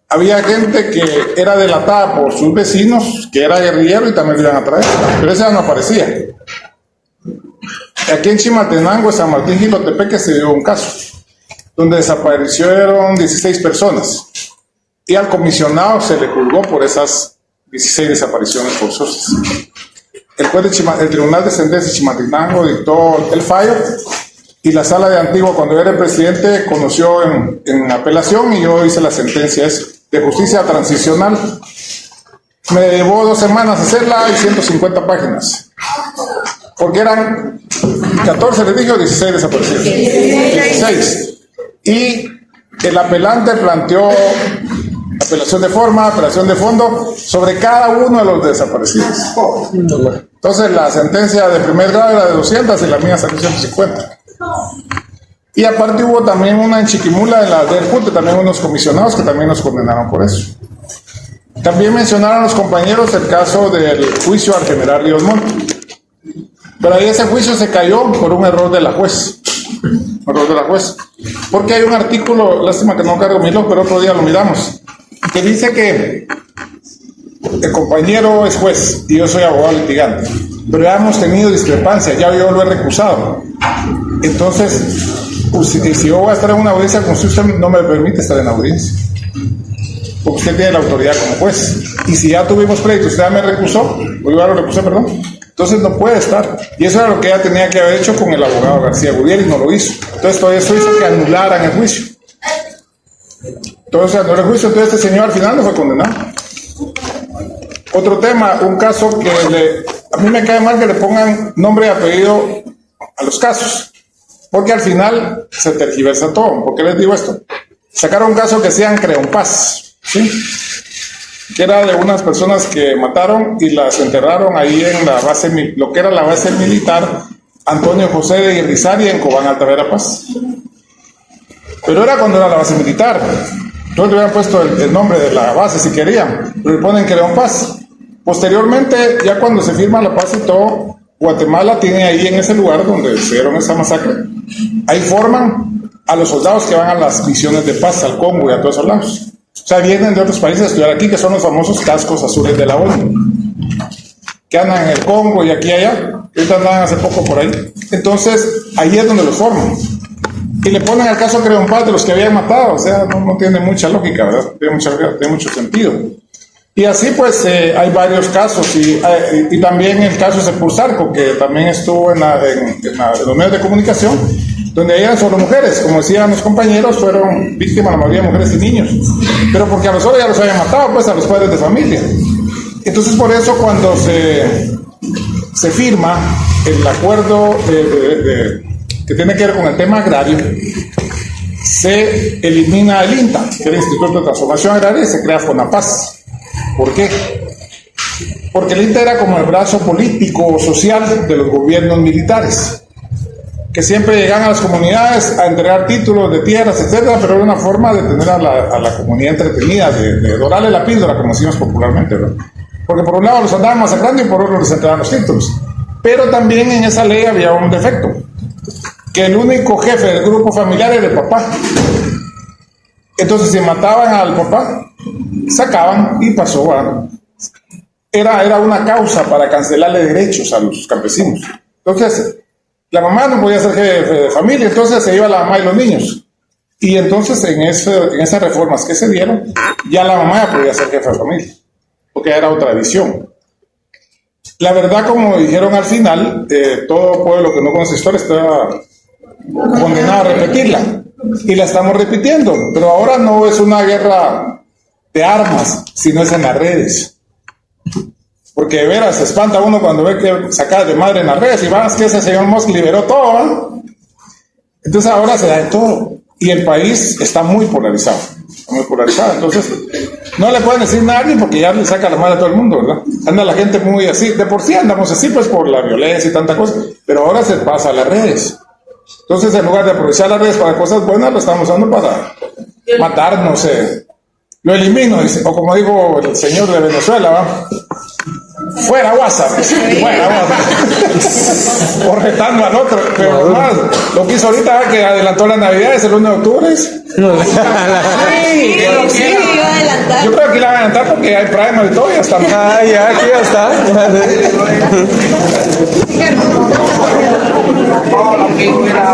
Speaker 15: había gente que era delatada por sus vecinos, que era guerrillero y también lo iban a traer, pero ese ya no aparecía. Aquí en Chimaltenango, San Martín Jilotepeque, se dio un caso donde desaparecieron 16 personas y al comisionado se le juzgó por esas 16 desapariciones forzosas. El Tribunal de Sentencia de Chimaltenango dictó el fallo y la Sala de Antigua, cuando era el presidente, conoció en apelación y yo hice la sentencia de justicia transicional. Me llevó 2 semanas hacerla y 150 páginas. Porque eran 14 litigios, 16 desaparecidos. 16. Y el apelante planteó apelación de forma, apelación de fondo sobre cada uno de los desaparecidos. Entonces la sentencia de primer grado era de 200 y la mía salió 150. Y aparte hubo también una en Chiquimula, en la del Junte, también unos comisionados que también nos condenaron por eso. También mencionaron los compañeros el caso del juicio al general Ríos Montt. Pero ahí ese juicio se cayó por un error de la juez. Porque hay un artículo, lástima que no cargo mi log, pero otro día lo miramos, que dice que el compañero es juez y yo soy abogado litigante, pero ya hemos tenido discrepancias, ya yo lo he recusado. Entonces, si yo voy a estar en una audiencia con usted no me permite estar en audiencia, porque usted tiene la autoridad como juez. Y si ya tuvimos pleito, usted ya me recusó, o yo ya lo recusé, perdón, entonces no puede estar. Y eso era lo que ella tenía que haber hecho con el abogado García Gudiel y no lo hizo. Entonces todo eso hizo que anularan el juicio. Entonces anuló el juicio, entonces este señor al final no fue condenado. Otro tema, un caso que a mí me cae mal que le pongan nombre y apellido a los casos, porque al final se tergiversa todo. ¿Por qué les digo esto? Sacaron un caso que se llama Creonpaz, ¿sí? Que era de unas personas que mataron y las enterraron ahí en la base, lo que era la base militar Antonio José de Irrizaria en Cobán, Alta Verapaz. Pero era cuando era la base militar. Entonces le hubieran puesto el nombre de la base si querían, pero le ponen Creonpaz. Posteriormente, ya cuando se firma la paz y todo, Guatemala tiene ahí en ese lugar donde se dieron esa masacre, ahí forman a los soldados que van a las misiones de paz, al Congo y a todos esos lados. O sea, vienen de otros países a estudiar aquí, que son los famosos cascos azules de la ONU, que andan en el Congo y aquí y allá. Ahorita andaban hace poco por ahí. Entonces, ahí es donde los forman. Y le ponen al caso Creonpaz de los que habían matado. O sea, no tiene mucha lógica, ¿verdad? Tiene mucho sentido. Y así pues hay varios casos. Y también el caso de Sepulsarco, que también estuvo en los medios de comunicación, donde eran solo mujeres, como decían los compañeros, fueron víctimas la mayoría de mujeres y niños, pero porque a los otros ya los habían matado, pues a los padres de familia. Entonces por eso cuando se firma el acuerdo que tiene que ver con el tema agrario, se elimina el INTA, que era el Instituto de Transformación Agraria, y se crea FONAPAZ. ¿Por qué? Porque el INTA era como el brazo político o social de los gobiernos militares, que siempre llegan a las comunidades a entregar títulos de tierras, etcétera, pero era una forma de tener a la comunidad entretenida, de dorarle la píldora, como decimos popularmente, ¿verdad? Porque por un lado los andaban masacrando y por otro les entregaban los títulos. Pero también en esa ley había un defecto, que el único jefe del grupo familiar era el papá. Entonces si mataban al papá, sacaban y pasó a... Era una causa para cancelarle derechos a los campesinos. Entonces la mamá no podía ser jefe de familia, entonces se iba la mamá y los niños. Y entonces en esas reformas que se dieron, ya la mamá ya podía ser jefe de familia, porque era otra visión. la verdad, como dijeron al final, todo pueblo que no conoce historia está condenado a repetirla. Y la estamos repitiendo. Pero ahora no es una guerra de armas, sino es en las redes. Porque de veras se espanta uno cuando ve que sacas de madre en las redes y vas que ese señor Musk liberó todo, ¿eh? Entonces ahora se da de todo. Y el país está muy polarizado. Entonces, no le pueden decir nada a nadie porque ya le saca la madre a todo el mundo, ¿verdad? Anda la gente muy así. De por sí andamos así, pues por la violencia y tanta cosa. Pero ahora se pasa a las redes. Entonces, en lugar de aprovechar las redes para cosas buenas, lo estamos usando para matar, no sé. Lo elimino, dice. O como dijo el señor de Venezuela, ¿va? Fuera WhatsApp, fuera WhatsApp. O retando al otro. Pero más, lo que hizo ahorita que adelantó la Navidad es el 1 de octubre. Yo creo que la van a adelantar porque hay Prime y todo, ya está.
Speaker 4: Ya, aquí ya está.
Speaker 7: No, lo que era